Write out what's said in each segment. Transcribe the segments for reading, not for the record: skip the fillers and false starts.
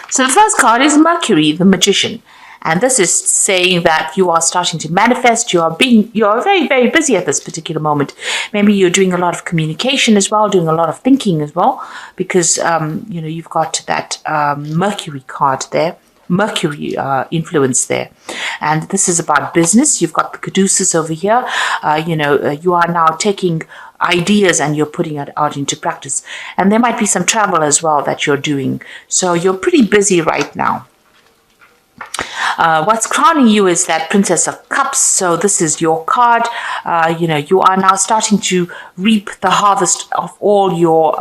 So the first card is Mercury, the Magician. And this is saying that you are starting to manifest. You are very, very busy at this particular moment. Maybe you're doing a lot of communication as well, doing a lot of thinking as well, because, you've got that Mercury card there, Mercury influence there. And this is about business. You've got the Caduceus over here. You are now taking ideas and you're putting it out into practice. And there might be some travel as well that you're doing. So you're pretty busy right now. What's crowning you is that Princess of Cups. So this is your card. You are now starting to reap the harvest of all your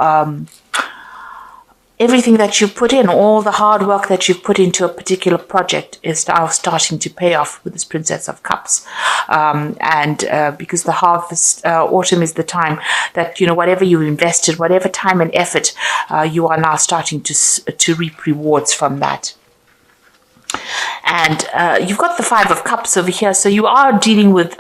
everything that you put in, all the hard work that you've put into a particular project is now starting to pay off with this Princess of Cups. Because the harvest, autumn is the time that, whatever you invested, whatever time and effort, you are now starting to reap rewards from that. And you've got the Five of Cups over here. So you are dealing with,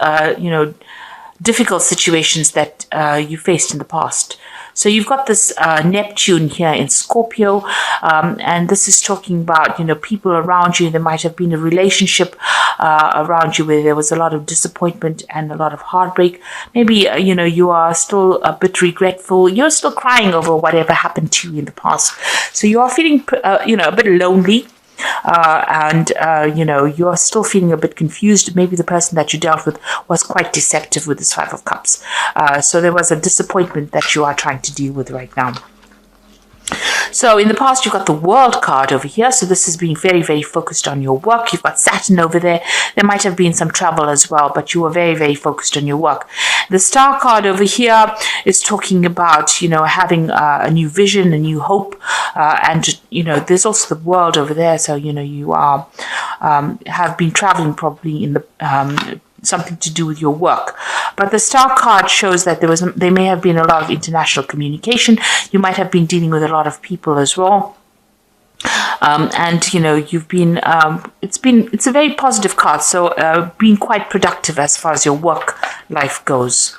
difficult situations that you faced in the past. So you've got this Neptune here in Scorpio, and this is talking about, people around you. There might have been a relationship around you where there was a lot of disappointment and a lot of heartbreak. Maybe, you are still a bit regretful. You're still crying over whatever happened to you in the past. So you are feeling, a bit lonely. You're still feeling a bit confused. Maybe the person that you dealt with was quite deceptive with this Five of Cups. So there was a disappointment that you are trying to deal with right now. So in the past, you've got the World card over here. So this is being very, very focused on your work. You've got Saturn over there. There might have been some travel as well, but you were very, very focused on your work. The Star card over here is talking about, having a new vision, a new hope. There's also the World over there. So, you are have been traveling probably in the something to do with your work. But the Star card shows that there may have been a lot of international communication. You might have been dealing with a lot of people as well. You've been, it's a very positive card. So being quite productive as far as your work life goes.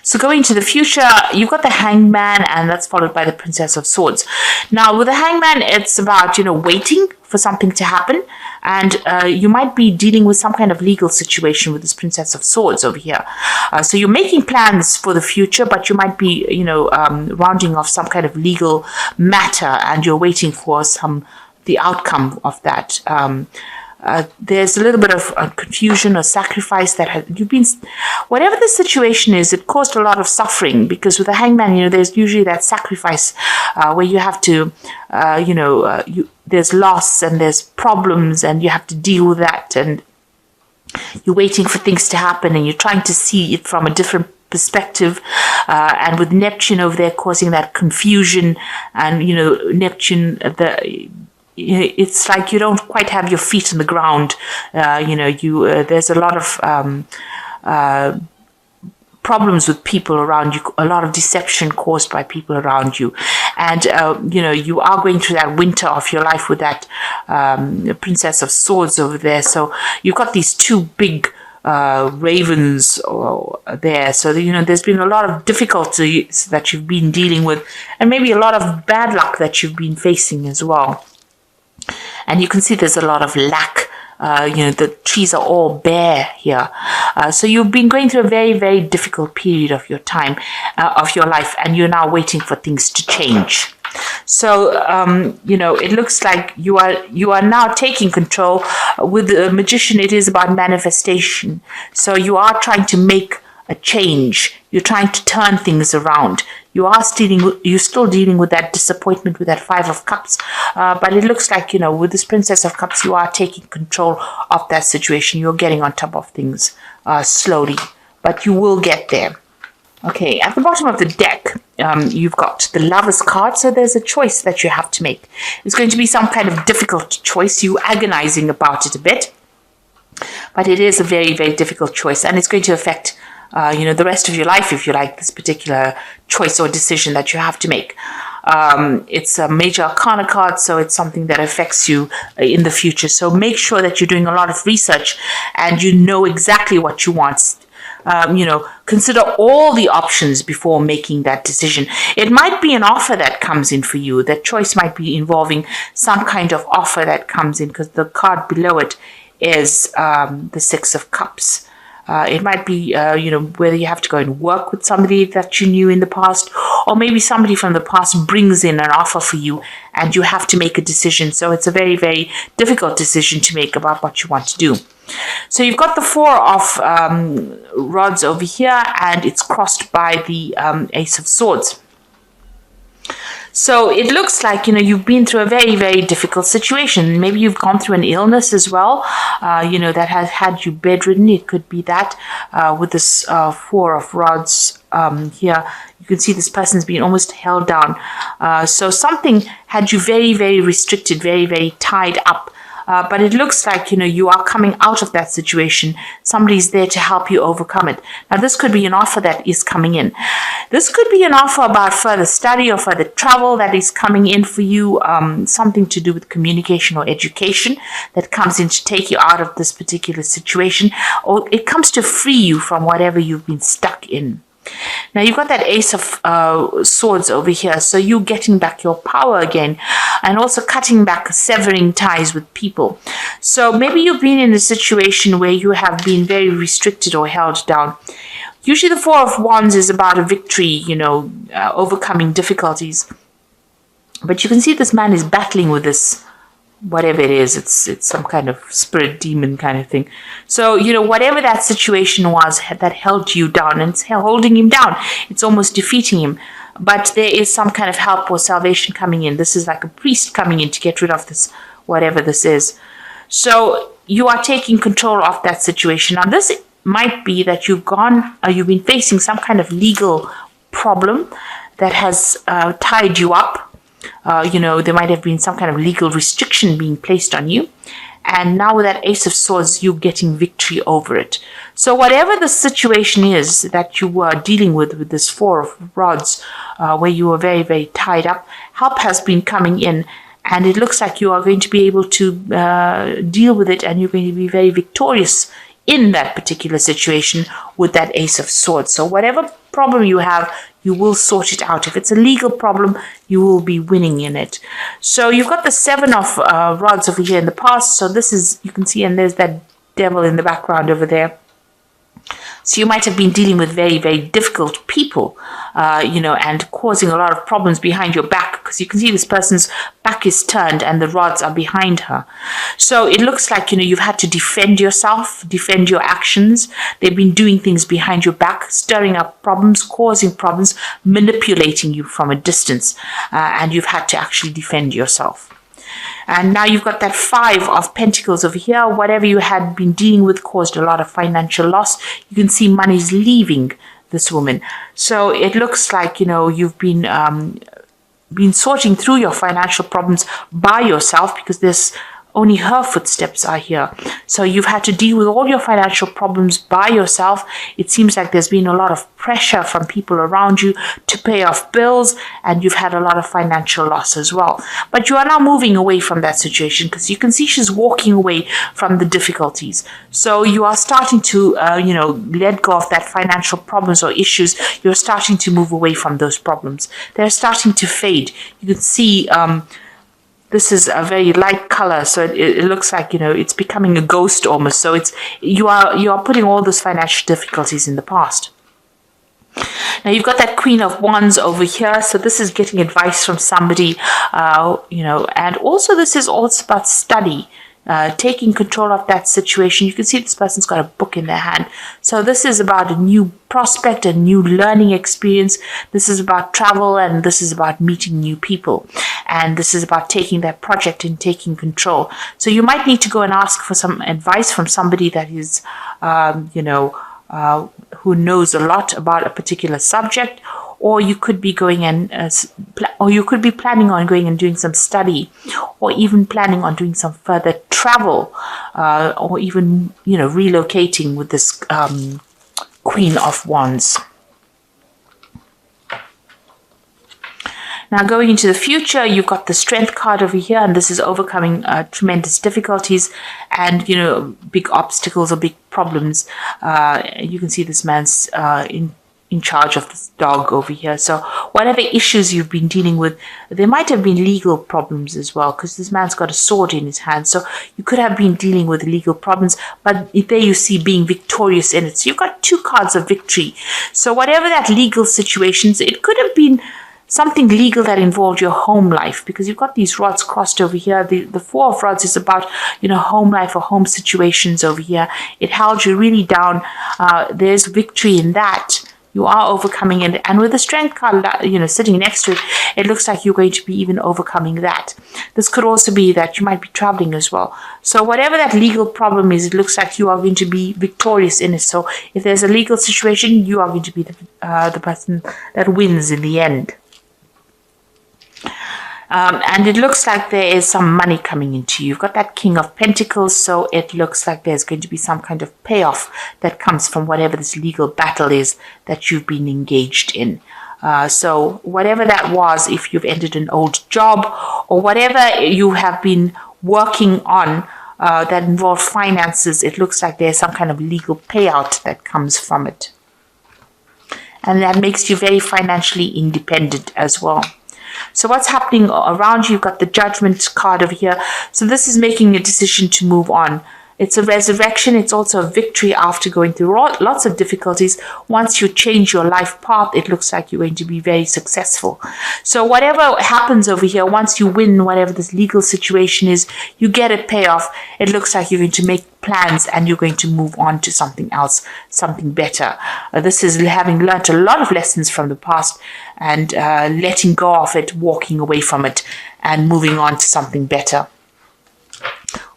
So going to the future, you've got the Hangman, and that's followed by the Princess of Swords. Now, with the Hangman, it's about, waiting for something to happen. And you might be dealing with some kind of legal situation with this Princess of Swords over here. So you're making plans for the future, but you might be, rounding off some kind of legal matter, and you're waiting for the outcome of that. There's a little bit of confusion or sacrifice whatever the situation is, it caused a lot of suffering, because with the Hangman, there's usually that sacrifice where you have to, there's loss and there's problems and you have to deal with that, and you're waiting for things to happen and you're trying to see it from a different perspective, and with Neptune over there causing that confusion, and Neptune, it's like you don't quite have your feet on the ground. There's a lot of problems with people around you, a lot of deception caused by people around you. And, you are going through that winter of your life with that Princess of Swords over there. So you've got these two big ravens there. So, there's been a lot of difficulties that you've been dealing with, and maybe a lot of bad luck that you've been facing as well. And you can see there's a lot of lack. The trees are all bare here. So you've been going through a very, very difficult period of your time, of your life, and you're now waiting for things to change. So, it looks like you are now taking control. With the Magician, it is about manifestation. So you are trying to make a change. You're trying to turn things around. You're still dealing with that disappointment with that Five of Cups. But it looks like, with this Princess of Cups, you are taking control of that situation. You're getting on top of things slowly, but you will get there. Okay, at the bottom of the deck, you've got the Lovers card. So there's a choice that you have to make. It's going to be some kind of difficult choice. You're agonizing about it a bit, but it is a very, very difficult choice, and it's going to affect the rest of your life, if you like, this particular choice or decision that you have to make. It's a major arcana card, so it's something that affects you in the future. So make sure that you're doing a lot of research and you know exactly what you want. consider all the options before making that decision. It might be an offer that comes in for you. That choice might be involving some kind of offer that comes in, because the card below it is the Six of Cups. It might be, whether you have to go and work with somebody that you knew in the past, or maybe somebody from the past brings in an offer for you and you have to make a decision. So it's a very, very difficult decision to make about what you want to do. So you've got the Four of Rods over here, and it's crossed by the Ace of Swords. So it looks like, you've been through a very, very difficult situation. Maybe you've gone through an illness as well, that has had you bedridden. It could be that with this Four of Rods here. You can see this person's been almost held down. So something had you very, very restricted, very, very tied up. But it looks like, you are coming out of that situation. Somebody's there to help you overcome it. Now, this could be an offer that is coming in. This could be an offer about further study or further travel that is coming in for you, something to do with communication or education that comes in to take you out of this particular situation, or it comes to free you from whatever you've been stuck in. Now, you've got that Ace of Swords over here, so you're getting back your power again, and also cutting back, severing ties with people. So maybe you've been in a situation where you have been very restricted or held down. Usually the Four of Wands is about a victory, overcoming difficulties. But you can see this man is battling with this, whatever it is. It's some kind of spirit demon kind of thing. So, whatever that situation was that held you down, and it's holding him down, it's almost defeating him. But there is some kind of help or salvation coming in. This is like a priest coming in to get rid of this, whatever this is. So you are taking control of that situation. Now, this might be that you've been facing some kind of legal problem that has tied you up. There might have been some kind of legal restriction being placed on you. And now with that Ace of Swords, you're getting victory over it. So whatever the situation is that you were dealing with this Four of Rods, where you were very, very tied up, help has been coming in. And it looks like you are going to be able to deal with it, and you're going to be very victorious in that particular situation with that Ace of Swords. So whatever problem you have, you will sort it out. If it's a legal problem, you will be winning in it. So you've got the Seven of Rods over here in the past. So this is, you can see, and there's that devil in the background over there. So you might have been dealing with very, very difficult people, and causing a lot of problems behind your back, because you can see this person's back is turned and the rods are behind her. So it looks like, you've had to defend yourself, defend your actions. They've been doing things behind your back, stirring up problems, causing problems, manipulating you from a distance, and you've had to actually defend yourself. And now you've got that Five of Pentacles over here. Whatever you had been dealing with caused a lot of financial loss. You can see money's leaving this woman. So it looks like, you've been sorting through your financial problems by yourself, because there's only her footsteps are here. So you've had to deal with all your financial problems by yourself. It seems like there's been a lot of pressure from people around you to pay off bills, and you've had a lot of financial loss as well. But you are now moving away from that situation, because you can see she's walking away from the difficulties. So you are starting to, let go of that financial problems or issues. You're starting to move away from those problems. They're starting to fade. You can see, this is a very light color, so it looks like, it's becoming a ghost almost. So you are putting all those financial difficulties in the past. Now you've got that Queen of Wands over here. So this is getting advice from somebody, and also this is also about study. Taking control of that situation. You can see this person's got a book in their hand. So this is about a new prospect, a new learning experience. This is about travel, and this is about meeting new people. And this is about taking that project and taking control. So you might need to go and ask for some advice from somebody that is, who knows a lot about a particular subject. Or you could be going and, or you could be planning on going and doing some study, or even planning on doing some further travel, or even, relocating with this Queen of Wands. Now going into the future, you've got the Strength card over here, and this is overcoming tremendous difficulties and, big obstacles or big problems. You can see this man's in charge of this dog over here. So whatever issues you've been dealing with, there might have been legal problems as well, because this man's got a sword in his hand. So you could have been dealing with legal problems, but there you see being victorious in it. So you've got 2 cards of victory. So whatever that legal situations, it could have been something legal that involved your home life, because you've got these rods crossed over here. The 4 of rods is about, home life or home situations over here. It held you really down. There's victory in that. You are overcoming it. And with the Strength card, sitting next to it, it looks like you're going to be even overcoming that. This could also be that you might be traveling as well. So whatever that legal problem is, it looks like you are going to be victorious in it. So if there's a legal situation, you are going to be the person that wins in the end. And it looks like there is some money coming into you. You've got that King of Pentacles, so it looks like there's going to be some kind of payoff that comes from whatever this legal battle is that you've been engaged in. So whatever that was, if you've ended an old job or whatever you have been working on that involved finances, it looks like there's some kind of legal payout that comes from it. And that makes you very financially independent as well. So what's happening around you? You've got the Judgment card over here. So this is making a decision to move on. It's a resurrection. It's also a victory after going through lots of difficulties. Once you change your life path, it looks like you're going to be very successful. So whatever happens over here, once you win whatever this legal situation is, you get a payoff. It looks like you're going to make plans and you're going to move on to something else, something better. This is having learned a lot of lessons from the past and letting go of it, walking away from it and moving on to something better.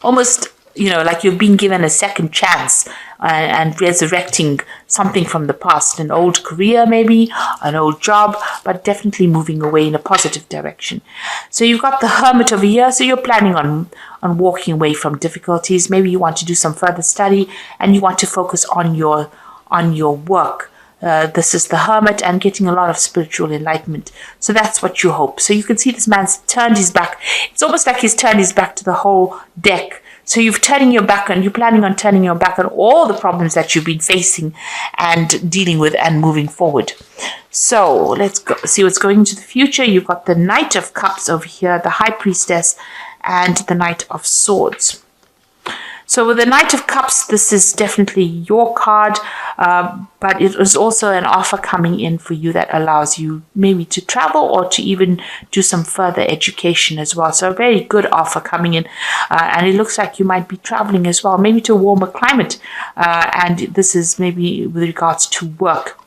Almost like you've been given a second chance and resurrecting something from the past, an old career maybe, an old job, but definitely moving away in a positive direction. So you've got the Hermit over here, so you're planning on walking away from difficulties. Maybe you want to do some further study and you want to focus on your work. This is the Hermit and getting a lot of spiritual enlightenment. So that's what you hope. So you can see this man's turned his back. It's almost like he's turned his back to the whole deck. So you're turning your back and you're planning on turning your back on all the problems that you've been facing and dealing with and moving forward. So let's go see what's going into the future. You've got the Knight of Cups over here, the High Priestess, and the Knight of Swords. So with the Knight of Cups, this is definitely your card, but it is also an offer coming in for you that allows you maybe to travel or to even do some further education as well. So a very good offer coming in, and it looks like you might be traveling as well, maybe to a warmer climate, and this is maybe with regards to work.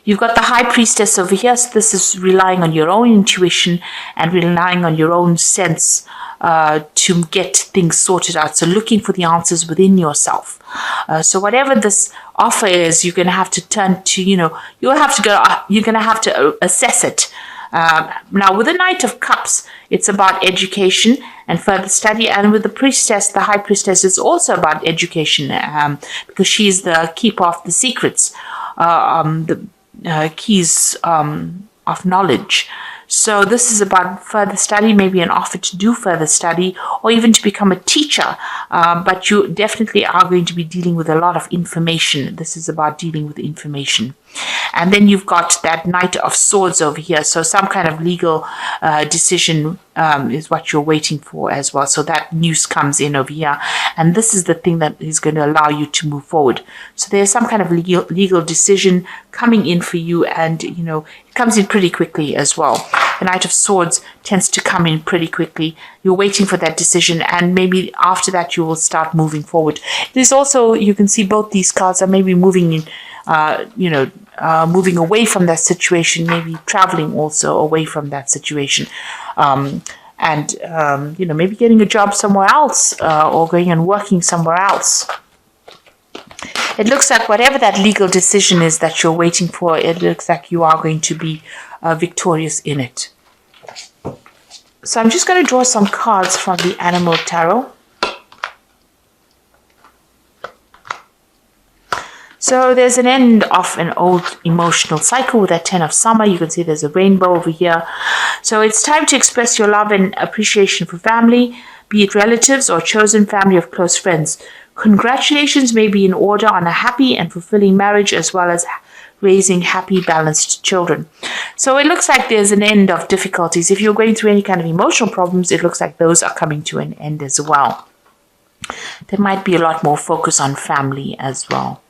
You've got the High Priestess over here, so this is relying on your own intuition and relying on your own sense to get things sorted out. So looking for the answers within yourself. So whatever this offer is, you're going to have to turn to, you're going to have to assess it. Now with the Knight of Cups, it's about education and further study. And with the Priestess, the High Priestess is also about education because she's the keeper of the secrets, the keys of knowledge. So this is about further study, maybe an offer to do further study or even to become a teacher. But you definitely are going to be dealing with a lot of information. This is about dealing with information. And then you've got that Knight of Swords over here. So some kind of legal decision is what you're waiting for as well. So that news comes in over here. And this is the thing that is going to allow you to move forward. So there's some kind of legal decision coming in for you. And, it comes in pretty quickly as well. The Knight of Swords tends to come in pretty quickly. You're waiting for that decision. And maybe after that, you will start moving forward. There's also, you can see both these cards are maybe moving in, moving away from that situation, maybe traveling also away from that situation. Maybe getting a job somewhere else or going and working somewhere else. It looks like whatever that legal decision is that you're waiting for, it looks like you are going to be victorious in it. So I'm just going to draw some cards from the Animal Tarot. So there's an end of an old emotional cycle with that 10 of summer. You can see there's a rainbow over here. So it's time to express your love and appreciation for family, be it relatives or chosen family of close friends. Congratulations may be in order on a happy and fulfilling marriage, as well as raising happy, balanced children. So it looks like there's an end of difficulties. If you're going through any kind of emotional problems, it looks like those are coming to an end as well. There might be a lot more focus on family as well.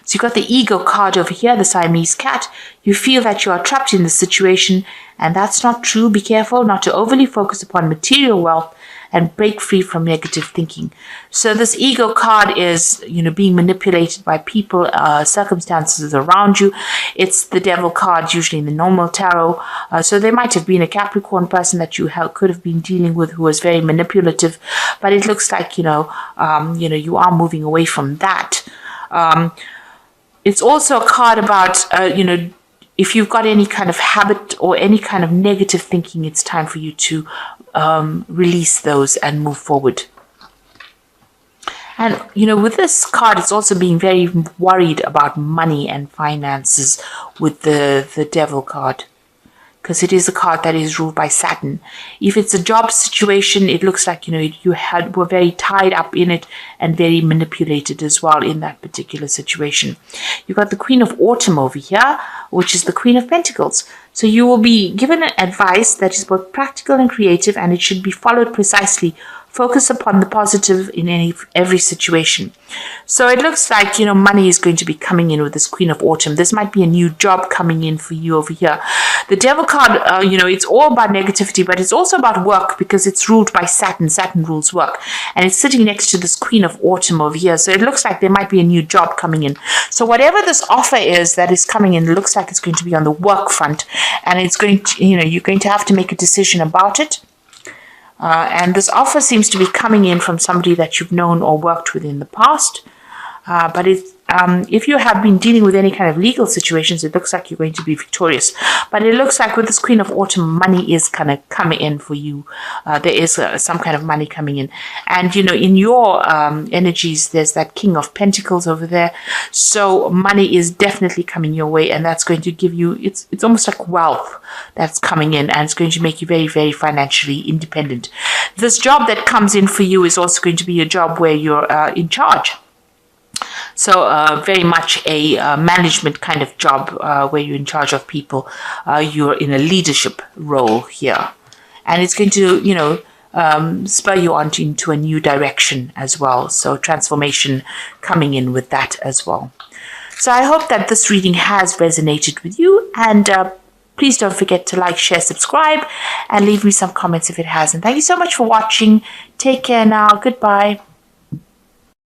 So you've got the ego card over here, the Siamese cat. You feel that you are trapped in this situation, and that's not true. Be careful not to overly focus upon material wealth and break free from negative thinking. So this ego card is, being manipulated by people, circumstances around you. It's the devil card, usually in the normal tarot. So there might have been a Capricorn person that you could have been dealing with who was very manipulative, but it looks like, you are moving away from that. It's also a card about, if you've got any kind of habit or any kind of negative thinking, it's time for you to release those and move forward. And, with this card, it's also being very worried about money and finances with the Devil card, because it is a card that is ruled by Saturn. If it's a job situation, it looks like, you were very tied up in it and very manipulated as well in that particular situation. You've got the Queen of Autumn over here, which is the Queen of Pentacles. So you will be given advice that is both practical and creative, and it should be followed precisely. Focus upon the positive in every situation. So it looks like, money is going to be coming in with this Queen of Autumn. This might be a new job coming in for you over here. The Devil card, it's all about negativity, but it's also about work, because it's ruled by Saturn. Saturn rules work. And it's sitting next to this Queen of Autumn over here. So it looks like there might be a new job coming in. So whatever this offer is that is coming in, it looks like it's going to be on the work front. And it's going to, you're going to have to make a decision about it. And this offer seems to be coming in from somebody that you've known or worked with in the past. But if you have been dealing with any kind of legal situations, it looks like you're going to be victorious. But it looks like with this Queen of Autumn, money is kind of coming in for you. There is some kind of money coming in. And, in your energies, there's that King of Pentacles over there. So money is definitely coming your way, and that's going to give you, it's almost like wealth that's coming in, and it's going to make you very, very financially independent. This job that comes in for you is also going to be a job where you're in charge. So very much a management kind of job where you're in charge of people. You're in a leadership role here. And it's going to, spur you on into a new direction as well. So transformation coming in with that as well. So I hope that this reading has resonated with you. And please don't forget to like, share, subscribe, and leave me some comments if it has. And thank you so much for watching. Take care now. Goodbye.